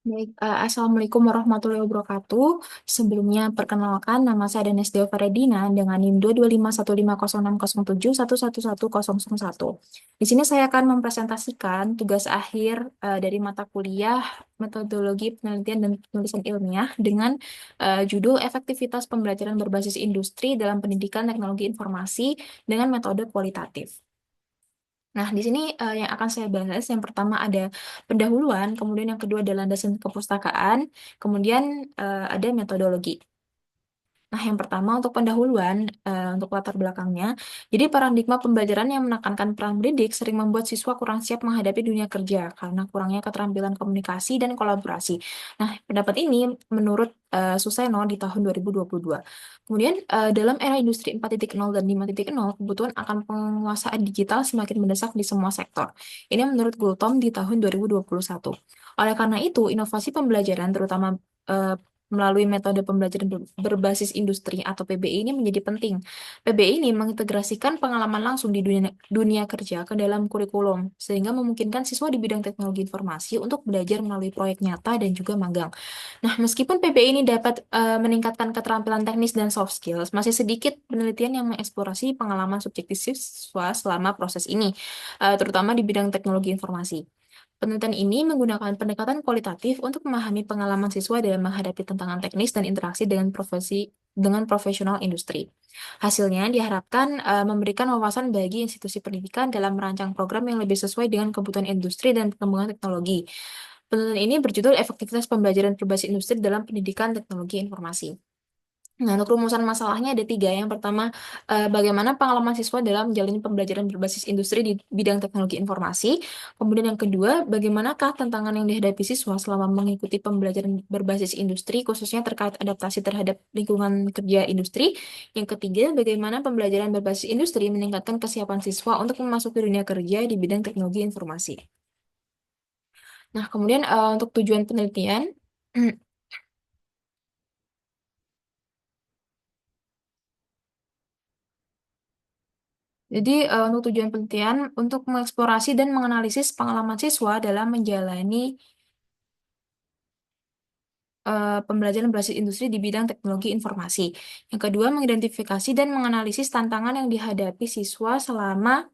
Baik, Assalamualaikum warahmatullahi wabarakatuh. Sebelumnya, perkenalkan nama saya Danes Deva Redina dengan NIM 225150607111101. Di sini saya akan mempresentasikan tugas akhir dari mata kuliah Metodologi Penelitian dan Penulisan Ilmiah dengan judul Efektivitas Pembelajaran Berbasis Industri dalam Pendidikan Teknologi Informasi dengan Metode Kualitatif. Nah, di sini yang akan saya bahas, yang pertama ada pendahuluan, kemudian yang kedua adalah landasan kepustakaan, kemudian ada metodologi. Nah, yang pertama untuk pendahuluan, untuk latar belakangnya. Jadi, paradigma pembelajaran yang menekankan peran mendidik sering membuat siswa kurang siap menghadapi dunia kerja karena kurangnya keterampilan komunikasi dan kolaborasi. Nah, pendapat ini menurut Suseno di tahun 2022. Kemudian, dalam era industri 4.0 dan 5.0, kebutuhan akan penguasaan digital semakin mendesak di semua sektor. Ini menurut Gultom di tahun 2021. Oleh karena itu, inovasi pembelajaran, terutama eh, melalui metode pembelajaran berbasis industri atau PBI ini menjadi penting. PBI ini mengintegrasikan pengalaman langsung di dunia kerja ke dalam kurikulum, sehingga memungkinkan siswa di bidang teknologi informasi untuk belajar melalui proyek nyata dan juga magang. Nah, meskipun PBI ini dapat meningkatkan keterampilan teknis dan soft skills, masih sedikit penelitian yang mengeksplorasi pengalaman subjektif siswa selama proses ini, terutama di bidang teknologi informasi. Penelitian ini menggunakan pendekatan kualitatif untuk memahami pengalaman siswa dalam menghadapi tantangan teknis dan interaksi dengan profesional industri. Hasilnya diharapkan memberikan wawasan bagi institusi pendidikan dalam merancang program yang lebih sesuai dengan kebutuhan industri dan perkembangan teknologi. Penelitian ini berjudul Efektivitas Pembelajaran Berbasis Industri dalam Pendidikan Teknologi Informasi. Nah, untuk rumusan masalahnya ada tiga. Yang pertama, bagaimana pengalaman siswa dalam menjalani pembelajaran berbasis industri di bidang teknologi informasi. Kemudian yang kedua, bagaimanakah tantangan yang dihadapi siswa selama mengikuti pembelajaran berbasis industri, khususnya terkait adaptasi terhadap lingkungan kerja industri. Yang ketiga, bagaimana pembelajaran berbasis industri meningkatkan kesiapan siswa untuk memasuki dunia kerja di bidang teknologi informasi. Nah, kemudian untuk tujuan penelitian, jadi, untuk tujuan penelitian, untuk mengeksplorasi dan menganalisis pengalaman siswa dalam menjalani pembelajaran berbasis industri di bidang teknologi informasi. Yang kedua, mengidentifikasi dan menganalisis tantangan yang dihadapi siswa selama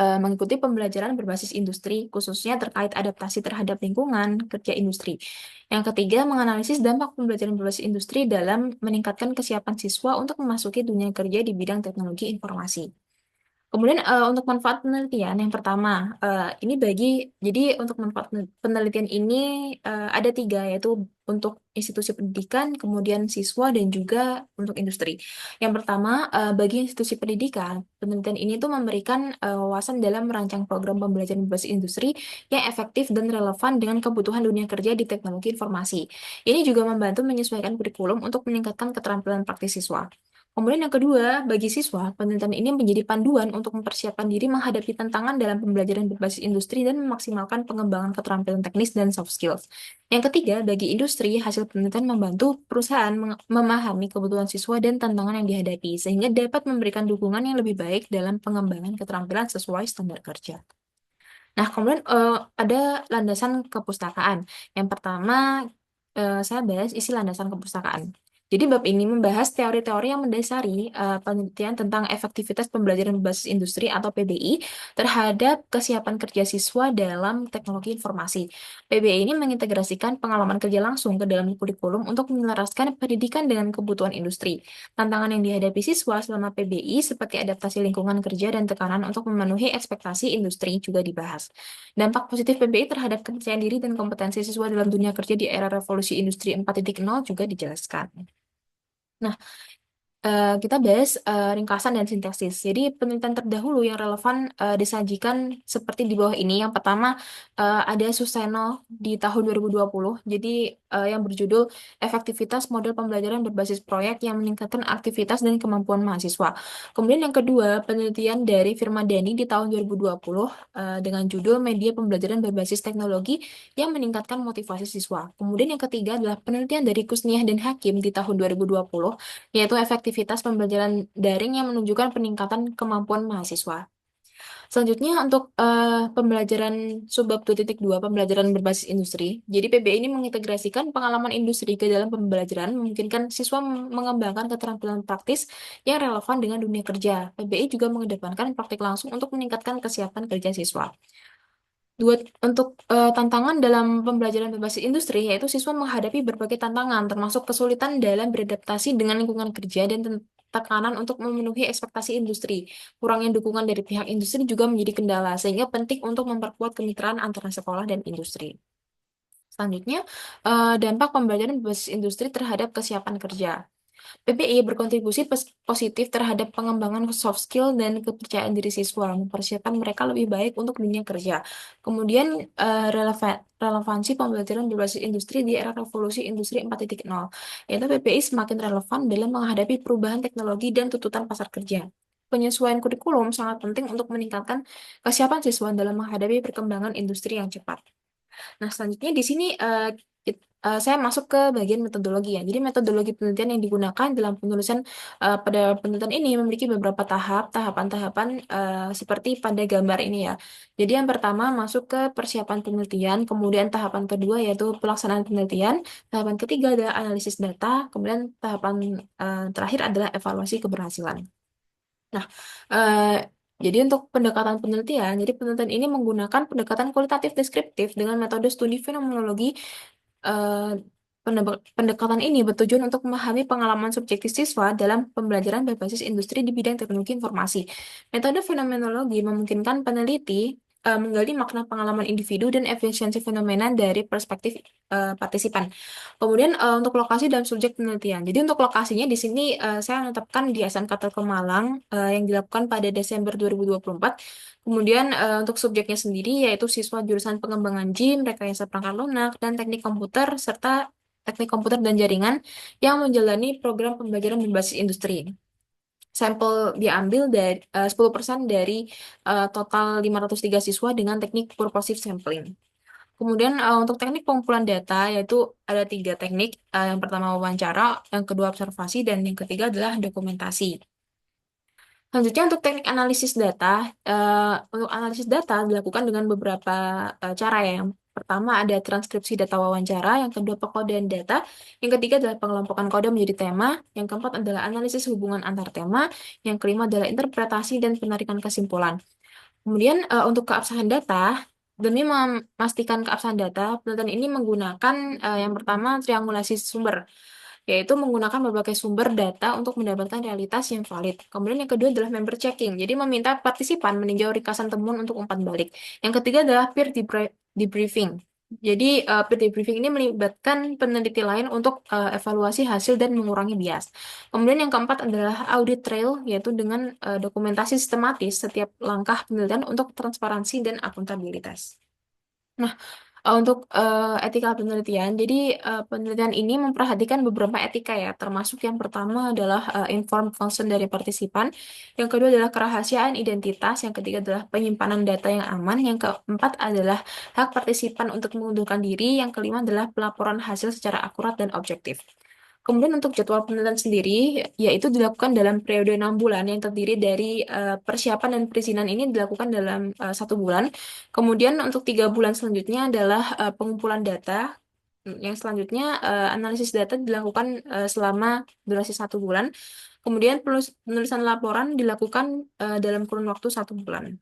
mengikuti pembelajaran berbasis industri, khususnya terkait adaptasi terhadap lingkungan kerja industri. Yang ketiga, menganalisis dampak pembelajaran berbasis industri dalam meningkatkan kesiapan siswa untuk memasuki dunia kerja di bidang teknologi informasi. Kemudian untuk manfaat penelitian yang pertama, jadi untuk manfaat penelitian ini ada tiga, yaitu untuk institusi pendidikan, kemudian siswa, dan juga untuk industri. Yang pertama, bagi institusi pendidikan, penelitian ini tuh memberikan wawasan dalam merancang program pembelajaran berbasis industri yang efektif dan relevan dengan kebutuhan dunia kerja di teknologi informasi. Ini juga membantu menyesuaikan kurikulum untuk meningkatkan keterampilan praktis siswa. Kemudian yang kedua, bagi siswa, penelitian ini menjadi panduan untuk mempersiapkan diri menghadapi tantangan dalam pembelajaran berbasis industri dan memaksimalkan pengembangan keterampilan teknis dan soft skills. Yang ketiga, bagi industri, hasil penelitian membantu perusahaan memahami kebutuhan siswa dan tantangan yang dihadapi, sehingga dapat memberikan dukungan yang lebih baik dalam pengembangan keterampilan sesuai standar kerja. Nah, kemudian ada landasan kepustakaan. Yang pertama, saya bahas isi landasan kepustakaan. Jadi bab ini membahas teori-teori yang mendasari penelitian tentang efektivitas pembelajaran berbasis industri atau PBI terhadap kesiapan kerja siswa dalam teknologi informasi. PBI ini mengintegrasikan pengalaman kerja langsung ke dalam kurikulum untuk menyelaraskan pendidikan dengan kebutuhan industri. Tantangan yang dihadapi siswa selama PBI seperti adaptasi lingkungan kerja dan tekanan untuk memenuhi ekspektasi industri juga dibahas. Dampak positif PBI terhadap kepercayaan diri dan kompetensi siswa dalam dunia kerja di era revolusi industri 4.0 juga dijelaskan. Nah, kita bahas ringkasan dan sintesis. Jadi penelitian terdahulu yang relevan disajikan seperti di bawah ini. Yang pertama ada Suseno di tahun 2020. Jadi yang berjudul Efektivitas Model Pembelajaran Berbasis Proyek yang Meningkatkan Aktivitas dan Kemampuan Mahasiswa. Kemudian yang kedua penelitian dari Firmadani di tahun 2020 dengan judul Media Pembelajaran Berbasis Teknologi yang Meningkatkan Motivasi Siswa. Kemudian yang ketiga adalah penelitian dari Kusniah dan Hakim di tahun 2020 yaitu efektivitas pembelajaran daring yang menunjukkan peningkatan kemampuan mahasiswa. Selanjutnya untuk pembelajaran subbab 2.2 pembelajaran berbasis industri. Jadi PBI ini mengintegrasikan pengalaman industri ke dalam pembelajaran, memungkinkan siswa mengembangkan keterampilan praktis yang relevan dengan dunia kerja. PBI juga mengedepankan praktik langsung untuk meningkatkan kesiapan kerja siswa. Untuk tantangan dalam pembelajaran berbasis industri, yaitu siswa menghadapi berbagai tantangan, termasuk kesulitan dalam beradaptasi dengan lingkungan kerja dan tekanan untuk memenuhi ekspektasi industri. Kurangnya dukungan dari pihak industri juga menjadi kendala, sehingga penting untuk memperkuat kemitraan antara sekolah dan industri. Selanjutnya, dampak pembelajaran berbasis industri terhadap kesiapan kerja. PPI berkontribusi positif terhadap pengembangan soft skill dan kepercayaan diri siswa, mempersiapkan mereka lebih baik untuk dunia kerja. Kemudian, relevansi pembelajaran berbasis industri di era revolusi industri 4.0, yaitu PPI semakin relevan dalam menghadapi perubahan teknologi dan tuntutan pasar kerja. Penyesuaian kurikulum sangat penting untuk meningkatkan kesiapan siswa dalam menghadapi perkembangan industri yang cepat. Nah, selanjutnya di sini saya masuk ke bagian metodologi ya. Jadi metodologi penelitian yang digunakan dalam penulisan pada penelitian ini memiliki beberapa tahapan-tahapan seperti pada gambar ini ya. Jadi yang pertama masuk ke persiapan penelitian, kemudian tahapan kedua yaitu pelaksanaan penelitian, tahapan ketiga adalah analisis data, kemudian tahapan terakhir adalah evaluasi keberhasilan. Nah, eh, jadi untuk pendekatan penelitian, jadi penelitian ini menggunakan pendekatan kualitatif deskriptif dengan metode studi fenomenologi. eh, Pendekatan ini bertujuan untuk memahami pengalaman subjektif siswa dalam pembelajaran berbasis industri di bidang teknologi informasi. Metode fenomenologi memungkinkan peneliti menggali makna pengalaman individu dan efisiensi fenomena dari perspektif partisipan. Kemudian untuk lokasi dan subjek penelitian. Jadi untuk lokasinya di sini saya menetapkan di SMK Telkom Malang yang dilakukan pada Desember 2024. Kemudian untuk subjeknya sendiri yaitu siswa jurusan pengembangan JIM, rekayasa perangkat lunak, dan teknik komputer serta teknik komputer dan jaringan yang menjalani program pembelajaran berbasis industri. Sampel diambil dari 10% dari total 503 siswa dengan teknik purposive sampling. Kemudian untuk teknik pengumpulan data yaitu ada tiga teknik. Yang pertama wawancara, yang kedua observasi, dan yang ketiga adalah dokumentasi. Selanjutnya untuk teknik analisis data, untuk analisis data dilakukan dengan beberapa cara ya. Yang pertama ada transkripsi data wawancara, yang kedua pengkodean data, yang ketiga adalah pengelompokan kode menjadi tema, yang keempat adalah analisis hubungan antar tema, yang kelima adalah interpretasi dan penarikan kesimpulan. Kemudian untuk keabsahan data, demi memastikan keabsahan data, penelitian ini menggunakan yang pertama triangulasi sumber, yaitu menggunakan berbagai sumber data untuk mendapatkan realitas yang valid. Kemudian yang kedua adalah member checking, jadi meminta partisipan meninjau ringkasan temuan untuk umpan balik. Yang ketiga adalah peer debriefing. Jadi peer debriefing ini melibatkan peneliti lain untuk evaluasi hasil dan mengurangi bias. Kemudian yang keempat adalah audit trail, yaitu dengan dokumentasi sistematis setiap langkah penelitian untuk transparansi dan akuntabilitas. Nah, untuk etika penelitian, jadi penelitian ini memperhatikan beberapa etika ya, termasuk yang pertama adalah informed consent dari partisipan, yang kedua adalah kerahasiaan identitas, yang ketiga adalah penyimpanan data yang aman, yang keempat adalah hak partisipan untuk mengundurkan diri, yang kelima adalah pelaporan hasil secara akurat dan objektif. Kemudian untuk jadwal penelitian sendiri, yaitu dilakukan dalam periode 6 bulan yang terdiri dari persiapan dan perizinan ini dilakukan dalam 1 bulan. Kemudian untuk 3 bulan selanjutnya adalah pengumpulan data. Yang selanjutnya analisis data dilakukan selama durasi 1 bulan. Kemudian penulisan laporan dilakukan dalam kurun waktu 1 bulan.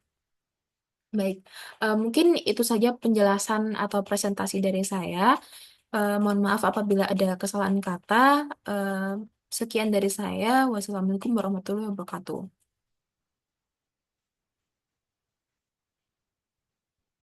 Baik, mungkin itu saja penjelasan atau presentasi dari saya. Mohon maaf apabila ada kesalahan kata. Sekian dari saya. Wassalamualaikum warahmatullahi wabarakatuh.